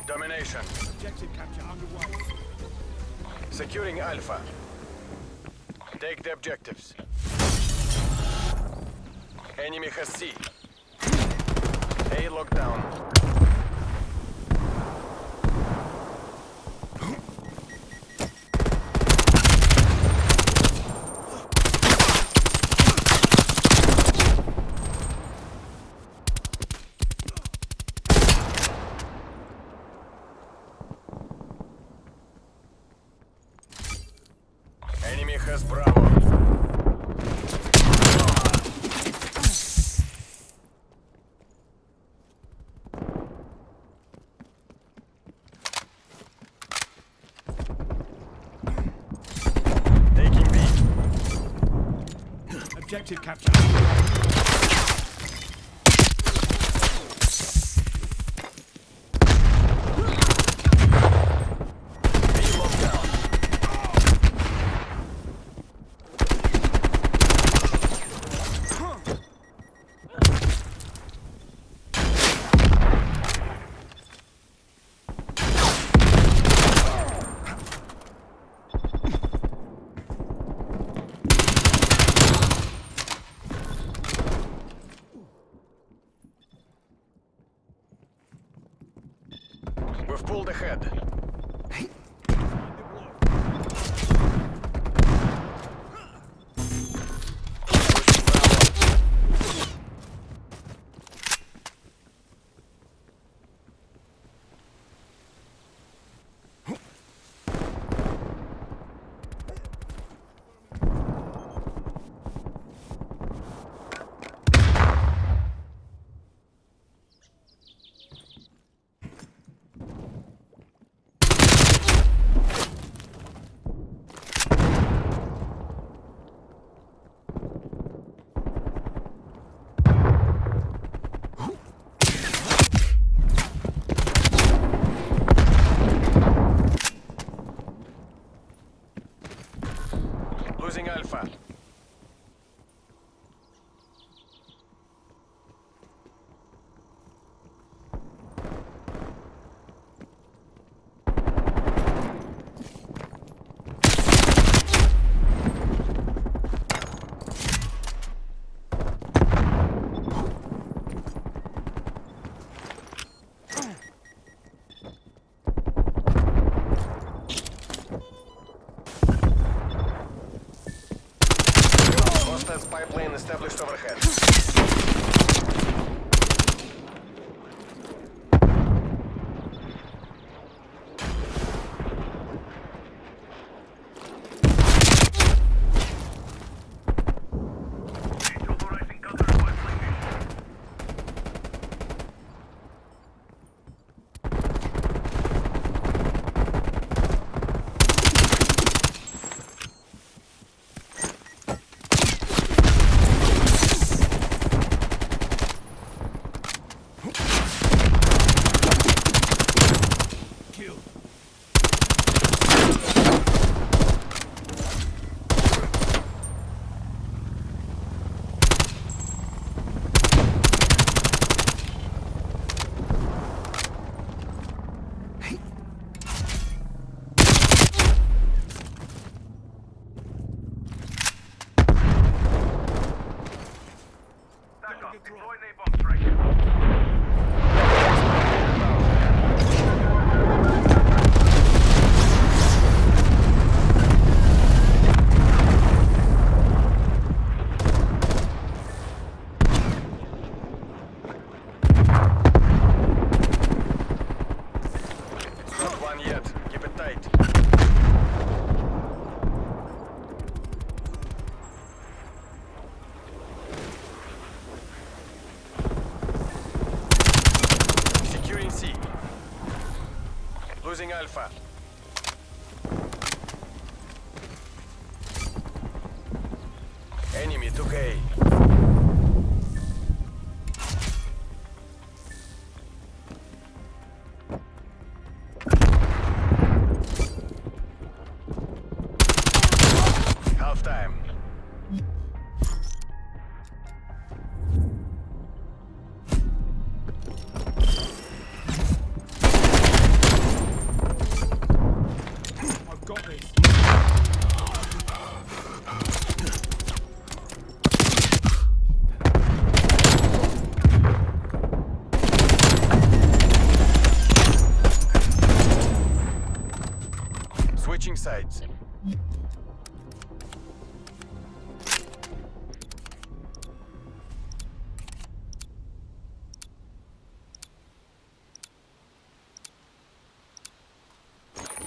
Domination. Objective capture underway. Securing Alpha. Take the objectives. Enemy has C. A lockdown. Enemy has Bravo. Taking B. Objective capture underway. B lockdown. We've pulled ahead. Losing Alpha. Hostile spy plane established overhead. Kill. Back up. Deploy napalm strike. It's not one yet. Keep it tight. Securing C. Losing Alpha. Enemy took A. Half-time. Switching sides.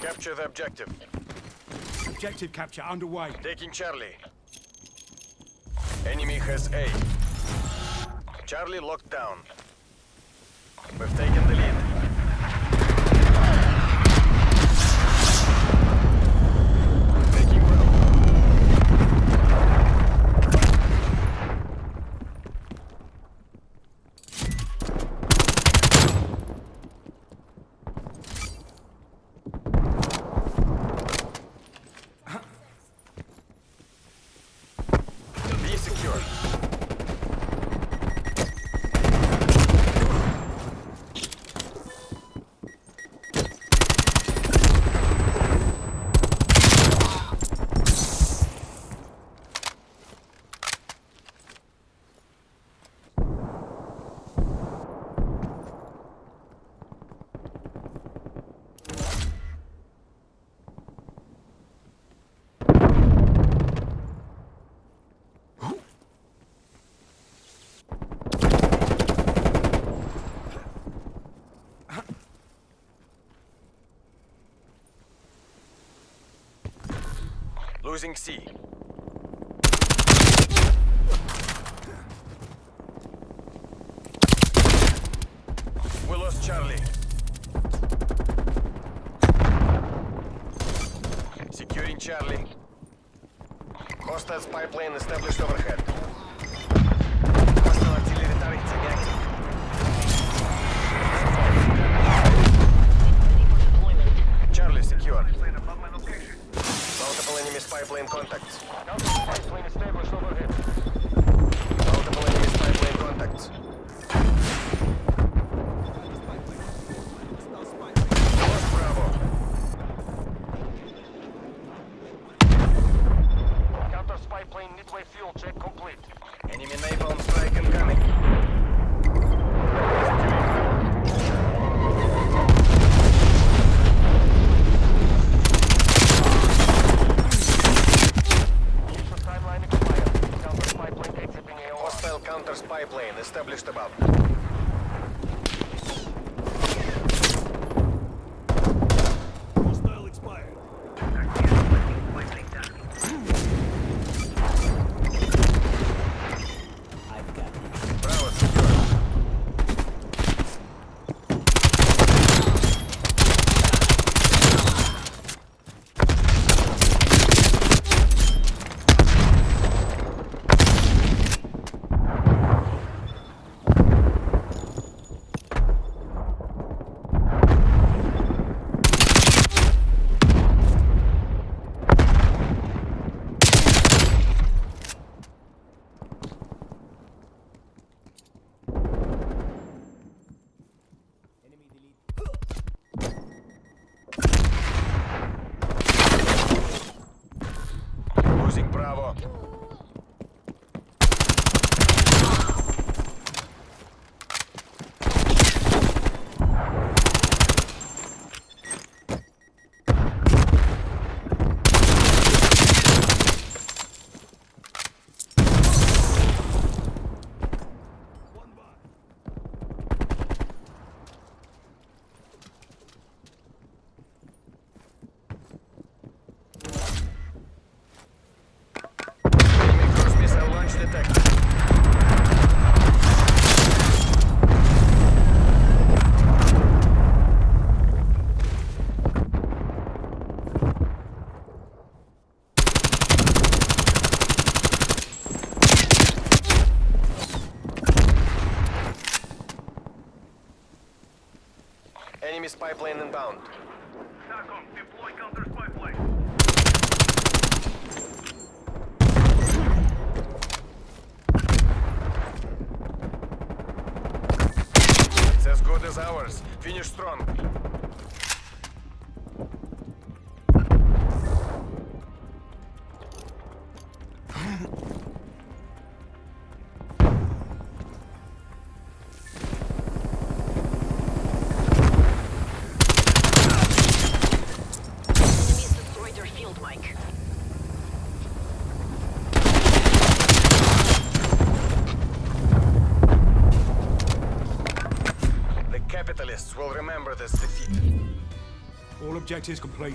Capture the objective. Objective capture underway. Taking Charlie. Enemy has A. Charlie locked down. We've taken the lead. Taking well. Be secure. Losing C. We lost Charlie. Securing Charlie. Hostile spy plane established overhead. Hostile artillery turrets inactive. Charlie secure. Plane above my location. Multiple enemy spy plane contacts. Counter spy plane established overhead. Multiple enemy spy plane contacts. Lost Bravo. Counter spy plane midway fuel check complete. Enemy napalm strike incoming. Timeline expired. Counter spy plane exiting AO. Hostile counter spy plane established above. Hostile expired. Bravo secure. Losing Bravo. One by. Enemy cruise missile launch detected. Enemy spy plane inbound. TACOM, deploy counter spy plane. It's as good as ours. Finish strong. Enemies destroyed their All objectives complete.